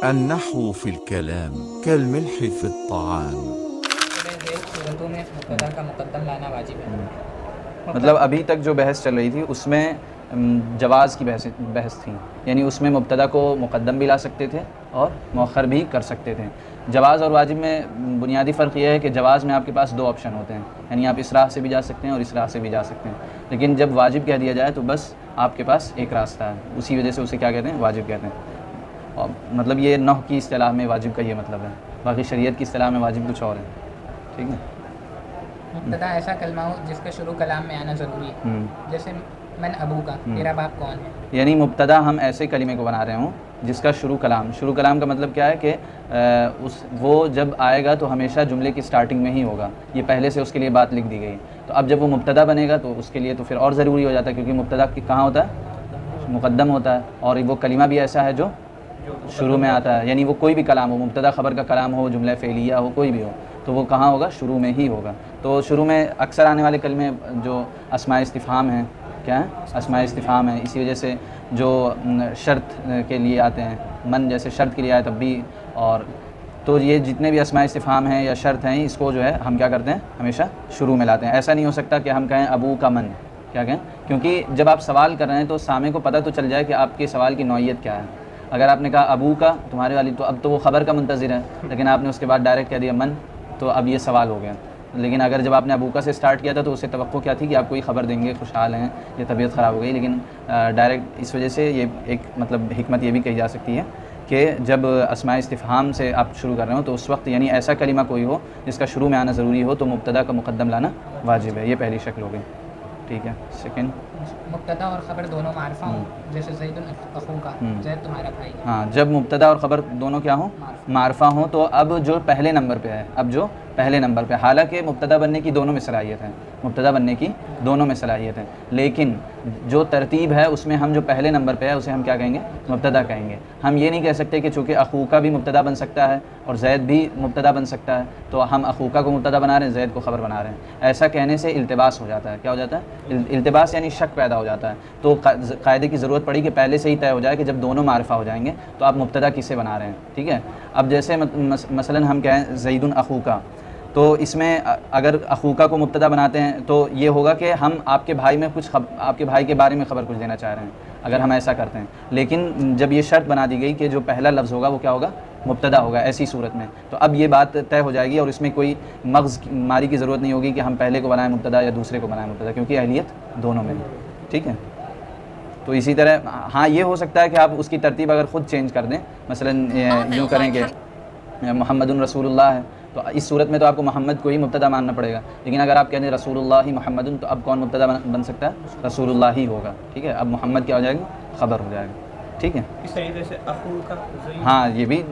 النحو في الكلام كالملح في الطعام. صورتوں میں مبتدا کا مقدم لانا واجب ہے. مطلب ابھی تک جو بحث چل رہی تھی اس میں جواز کی بحث تھی، یعنی اس میں مبتدا کو مقدم بھی لا سکتے تھے اور مؤخر بھی کر سکتے تھے. جواز اور واجب میں بنیادی فرق یہ ہے کہ جواز میں آپ کے پاس دو آپشن ہوتے ہیں، یعنی آپ اس راہ سے بھی جا سکتے ہیں اور اس راہ سے بھی جا سکتے ہیں، لیکن جب واجب کہہ دیا جائے تو بس آپ کے پاس ایک راستہ ہے، اسی وجہ سے اسے کیا کہتے ہیں؟ واجب کہتے ہیں. اور مطلب یہ نحو کی اصطلاح میں واجب کا یہ مطلب ہے، باقی شریعت کی اصطلاح میں واجب کچھ اور ہے. ٹھیک ہے. مبتدا ایسا کلمہ ہو جس کا شروع کلام میں آنا ضروری ہے، جیسے من ابو کا، تیرا باپ کون ہے. یعنی مبتدا ہم ایسے کلمے کو بنا رہے ہوں جس کا شروع کلام کا مطلب کیا ہے کہ وہ جب آئے گا تو ہمیشہ جملے کی سٹارٹنگ میں ہی ہوگا، یہ پہلے سے اس کے لیے بات لکھ دی گئی. تو اب جب وہ مبتدا بنے گا تو اس کے لیے تو پھر اور ضروری ہو جاتا ہے، کیونکہ مبتدا کہاں ہوتا ہے؟ مقدم ہوتا ہے، اور وہ کلمہ بھی ایسا ہے جو شروع میں آتا ہے. یعنی وہ کوئی بھی کلام ہو، مبتدا خبر کا کلام ہو، جملہ فعلیہ ہو، کوئی بھی ہو، تو وہ کہاں ہوگا؟ شروع میں ہی ہوگا. تو شروع میں اکثر آنے والے کلمے جو اسماء استفہام ہیں، کیا ہیں؟ اسماء استفہام ہیں. اسی وجہ سے جو شرط کے لیے آتے ہیں، من جیسے شرط کے لیے آئے تب بھی، اور تو یہ جتنے بھی اسماء استفہام ہیں یا شرط ہیں اس کو جو ہے ہم کیا کرتے ہیں؟ ہمیشہ شروع میں لاتے ہیں. ایسا نہیں ہو سکتا کہ ہم کہیں ابو کا من، کیا کہیں؟ کیونکہ جب آپ سوال کر رہے ہیں تو سامع کو پتہ تو چل جائے کہ آپ کے سوال کی نوعیت کیا ہے. اگر آپ نے کہا ابو کا تمہارے والی، تو اب تو وہ خبر کا منتظر ہے، لیکن آپ نے اس کے بعد ڈائریکٹ کہہ دیا من، تو اب یہ سوال ہو گیا. لیکن اگر جب آپ نے ابو کا سے سٹارٹ کیا تھا تو اسے توقع کیا تھی کہ آپ کوئی خبر دیں گے، خوشحال ہیں یا طبیعت خراب ہو گئی. لیکن ڈائریکٹ اس وجہ سے یہ ایک مطلب حکمت یہ بھی کہی جا سکتی ہے کہ جب اسماء استفہام سے آپ شروع کر رہے ہو تو اس وقت یعنی ایسا کلمہ کوئی ہو جس کا شروع میں آنا ضروری ہو تو مبتدا کا مقدم لانا واجب ہے. یہ پہلی شکل ہو گئی. ٹھیک ہے. سیکنڈ، مبتدا اور خبر دونوں معرفہ ہوں، جیسے زید اخو کا، زید تمہارا بھائی ہے. ہاں، جب مبتدا اور خبر دونوں کیا ہوں؟ معرفہ ہوں. تو اب جو پہلے نمبر پہ ہے، حالانکہ مبتدا بننے کی دونوں میں صلاحیت ہے، لیکن جو ترتیب ہے اس میں ہم جو پہلے نمبر پہ ہے اسے ہم کیا کہیں گے؟ مبتدا کہیں گے. ہم یہ نہیں کہہ سکتے کہ چونکہ اخوکا بھی مبتدا بن سکتا ہے اور زید بھی مبتدا بن سکتا ہے تو ہم اخوکا کو مبتدا بنا رہے ہیں، زید کو خبر بنا رہے ہیں. ایسا کہنے سے التباس ہو جاتا ہے. کیا ہو جاتا ہے؟ التباس یعنی شک پیدا ہو جاتا ہے. تو قاعدے کی ضرورت پڑی کہ پہلے سے ہی طے ہو جائے کہ جب دونوں معرفہ ہو جائیں گے تو آپ مبتدا کسے بنا رہے ہیں. ٹھیک ہے. اب جیسے مثلا ہم کہیں زید اخوکا، تو اس میں اگر اخوکا کو مبتدا بناتے ہیں تو یہ ہوگا کہ ہم آپ کے بھائی میں کچھ آپ کے بھائی کے بارے میں خبر کچھ دینا چاہ رہے ہیں اگر ہم ایسا کرتے ہیں. لیکن جب یہ شرط بنا دی گئی کہ جو پہلا لفظ ہوگا وہ کیا ہوگا؟ مبتدا ہوگا. ایسی صورت میں تو اب یہ بات طے ہو جائے گی اور اس میں کوئی مغز ماری کی ضرورت نہیں ہوگی کہ ہم پہلے کو بنائیں مبتدا یا دوسرے کو بنائیں مبتدا، کیونکہ اہلیت دونوں میں ہے. ٹھیک ہے. تو اسی طرح ہاں یہ ہو سکتا ہے کہ آپ اس کی ترتیب اگر خود چینج کر دیں، مثلا یوں کریں کہ محمد رسول اللہ ہے تو اس صورت میں تو آپ کو محمد کو ہی مبتدا ماننا پڑے گا. لیکن اگر آپ کہتے ہیں رسول اللہ محمد، تو اب کون مبتدا بن سکتا ہے؟ رسول اللہ ہی ہوگا. ٹھیک ہے. اب محمد کیا ہو جائے گا؟ خبر ہو جائے گا. ٹھیک ہے. اس طریقے سے اخو کا ہاں یہ بھی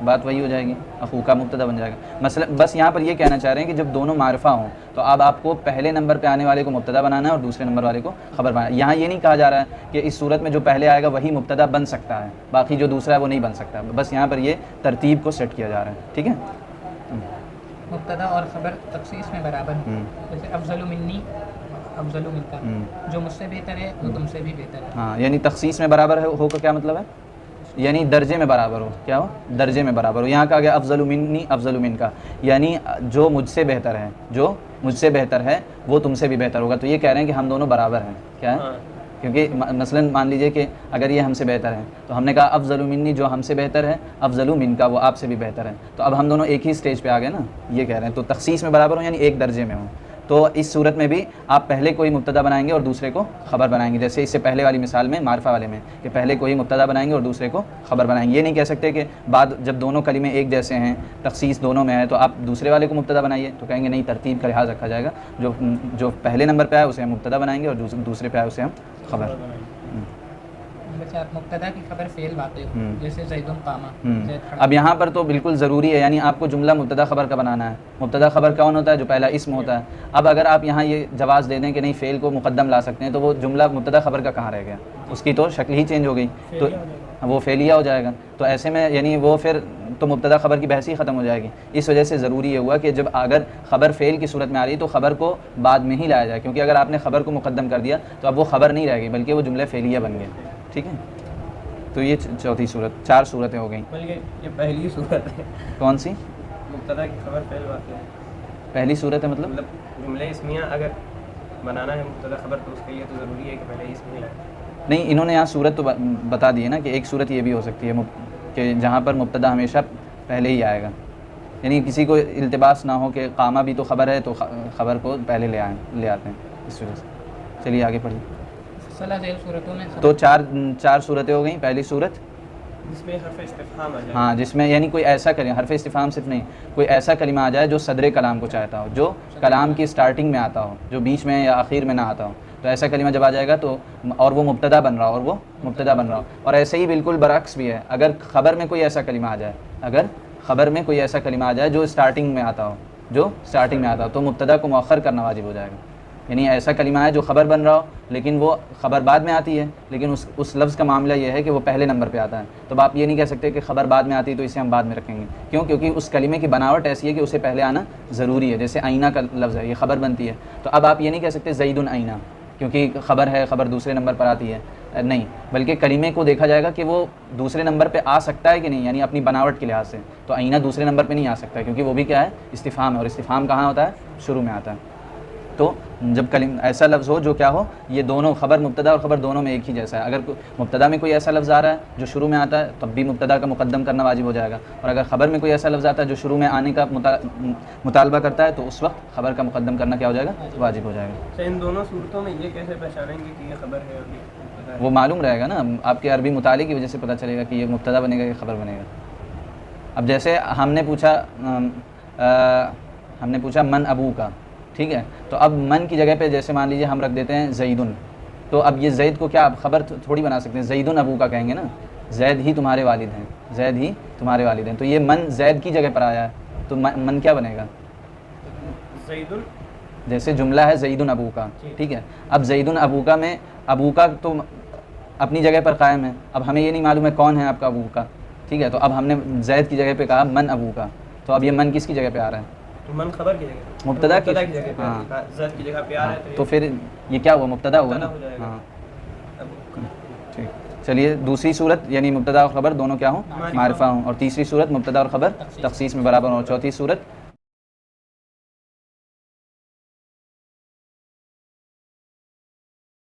بات وہی ہو جائے گی، اخو کا مبتدا بن جائے گا. مثلا بس یہاں پر یہ کہنا چاہ رہے ہیں کہ جب دونوں معرفہ ہوں تو اب آپ کو پہلے نمبر پہ آنے والے کو مبتدا بنانا ہے اور دوسرے نمبر والے کو خبر بنانا ہے. یہاں یہ نہیں کہا جا رہا ہے کہ اس صورت میں جو پہلے آئے گا وہی مبتدا بن سکتا ہے، باقی جو دوسرا ہے وہ نہیں بن سکتا. بس یہاں پر یہ ترتیب کو سیٹ کیا جا رہا ہے. ٹھیک ہے. مبتدا اور خبر تخصیص میں برابر ہیں، جیسے افضل منی افضل منکا، جو مجھ سے بہتر ہے وہ تم سے بھی بہتر ہے. ہاں یعنی تخصیص میں برابر ہو کا کیا مطلب ہے؟ یعنی درجے میں برابر ہو. کیا ہو؟ درجے میں برابر ہو. یہاں کہا گیا افضل منی افضل منکا، یعنی جو مجھ سے بہتر ہے وہ تم سے بھی بہتر ہوگا. تو یہ کہہ رہے ہیں کہ ہم دونوں برابر ہیں. کیا ہے؟ کیونکہ مثلا مان لیجئے کہ اگر یہ ہم سے بہتر ہے تو ہم نے کہا افضل منی جو ہم سے بہتر ہے، افضل منکا وہ آپ سے بھی بہتر ہے، تو اب ہم دونوں ایک ہی سٹیج پہ آ گئے نا. یہ کہہ رہے ہیں تو تخصیص میں برابر ہوں یعنی ایک درجے میں ہوں. تو اس صورت میں بھی آپ پہلے کوئی مبتدا بنائیں گے اور دوسرے کو خبر بنائیں گے، جیسے اس سے پہلے والی مثال میں معرفہ والے میں کہ پہلے کوئی مبتدا بنائیں گے اور دوسرے کو خبر بنائیں گے. یہ نہیں کہہ سکتے کہ بعد جب دونوں کلمے ایک جیسے ہیں، تخصیص دونوں میں ہے، تو آپ دوسرے والے کو مبتدا بنائیے. تو کہیں گے نہیں، ترتیب کا لحاظ رکھا جائے گا. جو پہلے نمبر پہ آئے اسے ہم مبتدا بنائیں گے اور دوسرے پہ آئے اسے ہم خبر. بچہ مبتدا کی خبر فعل واقع ہو، جیسے زید قامہ، زید کھڑا. اب یہاں پر تو بالکل ضروری ہے، یعنی آپ کو جملہ مبتدا خبر کا بنانا ہے. مبتدا خبر کون ہوتا ہے؟ جو پہلا اسم ہوتا ہے. اب اگر آپ یہاں یہ جواز دے دیں کہ نہیں فعل کو مقدم لا سکتے ہیں تو وہ جملہ مبتدا خبر کا کہاں رہ گیا؟ اس کی تو شکل ہی چینج ہو گئی، تو وہ فعلیہ ہو جائے گا. تو ایسے میں یعنی وہ پھر تو مبتدا خبر کی بحث ہی ختم ہو جائے گی. اس وجہ سے ضروری یہ ہوا کہ جب اگر خبر فعل کی صورت میں آ رہی ہے تو خبر کو بعد میں ہی لایا جائے، کیونکہ اگر آپ نے خبر کو مقدم کر دیا تو اب وہ خبر نہیں رہ گئی بلکہ وہ جملہ فعلیہ بن گیا. ٹھیک ہے. تو یہ چوتھی صورت، 4 صورتیں ہو گئیں. بلکہ یہ پہلی صورت ہے. کون سی؟ مبتدا کی خبر فعل واقع ہے. پہلی صورت ہے مطلب جملے اسمیہ اگر بنانا ہے مبتدا خبر تو اس کے لیے تو ضروری ہے کہ پہلے اسمیہ لائے. نہیں، انہوں نے یہاں صورت تو بتا دی ہے نا کہ ایک صورت یہ بھی ہو سکتی ہے کہ جہاں پر مبتدا ہمیشہ پہلے ہی آئے گا، یعنی کسی کو التباس نہ ہو کہ قامہ بھی تو خبر ہے تو خبر کو پہلے لے آتے ہیں اس وجہ سے. چلیے آگے پڑھیے. صلاح ذیل صورتوں میں تو چار صورتیں ہو گئیں. پہلی صورت جس میں حرف استفہام آ جائے. ہاں، جس میں یعنی کوئی ایسا کلمہ، حرف استفہام صرف نہیں، کوئی ایسا کلمہ آ جائے جو صدر کلام کو چاہتا ہو، جو کلام کی سٹارٹنگ میں آتا ہو، جو بیچ میں یا آخر میں نہ آتا ہو. تو ایسا کلمہ جب آ جائے گا تو اور وہ مبتدا بن رہا ہو، اور ایسے ہی بالکل برعکس بھی ہے. اگر خبر میں کوئی ایسا کلمہ آ جائے جو سٹارٹنگ میں آتا ہو، تو مبتدا کو مؤخر کرنا واجب ہو جائے گا. یعنی ایسا کلمہ ہے جو خبر بن رہا ہو لیکن وہ خبر بعد میں آتی ہے، لیکن اس لفظ کا معاملہ یہ ہے کہ وہ پہلے نمبر پہ آتا ہے. تو آپ یہ نہیں کہہ سکتے کہ خبر بعد میں آتی ہے تو اسے ہم بعد میں رکھیں گے. کیوں؟ کیونکہ اس کلمے کی بناوٹ ایسی ہے کہ اسے پہلے آنا ضروری ہے. جیسے آئینہ کا لفظ ہے، یہ خبر بنتی ہے، تو اب آپ یہ نہیں کہہ سکتے زید آئینہ کیونکہ خبر ہے، خبر دوسرے نمبر پر آتی ہے. نہیں، بلکہ کلمے کو دیکھا جائے گا کہ وہ دوسرے نمبر پہ آ سکتا ہے کہ نہیں، یعنی اپنی بناوٹ کے لحاظ سے. تو آئینہ دوسرے نمبر پہ نہیں آ سکتا کیونکہ وہ بھی کیا ہے؟ استفہام ہے، اور استفہام کہاں ہوتا ہے؟ شروع میں آتا ہے. تو جب ایسا لفظ ہو جو کیا ہو، یہ دونوں خبر، مبتدا اور خبر دونوں میں ایک ہی جیسا ہے. اگر مبتدا میں کوئی ایسا لفظ آ رہا ہے جو شروع میں آتا ہے تب بھی مبتدا کا مقدم کرنا واجب ہو جائے گا، اور اگر خبر میں کوئی ایسا لفظ آتا ہے جو شروع میں آنے کا مطالبہ کرتا ہے تو اس وقت خبر کا مقدم کرنا کیا ہو جائے گا؟ واجب ہو جائے گا. ان دونوں صورتوں میں یہ کیسے پہچانیں گے کہ یہ خبر ہے اور یہ مبتدا ہے؟ وہ معلوم رہے گا نا، آپ کے عربی مطالعے کی وجہ سے پتہ چلے گا کہ یہ مبتدا بنے گا یا خبر بنے گا. اب جیسے ہم نے پوچھا من ابو کا، ٹھیک ہے، تو اب من کی جگہ پہ جیسے مان لیجیے ہم رکھ دیتے ہیں زیدن، تو اب یہ زید کو کیا آپ خبر تھوڑی بنا سکتے ہیں؟ زیدن ابو کا کہیں گے نا، زید ہی تمہارے والد ہیں. تو یہ من زید کی جگہ پر آیا ہے تو من کیا بنے گا؟ زیدن، جیسے جملہ ہے زیدن ابو کا، ٹھیک ہے. اب زیدن ابو کا میں ابو کا تو اپنی جگہ پر قائم ہے، اب ہمیں یہ نہیں معلوم ہے کون ہے آپ کا ابو کا، ٹھیک ہے. تو اب ہم نے زید کی جگہ پہ کہا من ابو کا، تو اب یہ من کس کی جگہ پہ آ رہا ہے؟ تو من خبر کی جگہ، مبتدا کی جگہ پہ، ہاں، زید کی جگہ پہ آ رہا ہے تو پھر یہ کیا ہوا؟ مبتدا ہوا نا. ہو جائے گا. ہاں ٹھیک. چلیے دوسری صورت یعنی مبتدا اور خبر دونوں کیا ہوں؟ معرفہ ہوں. اور تیسری صورت مبتدا اور خبر تخصیص میں برابر ہوں. اور چوتھی صورت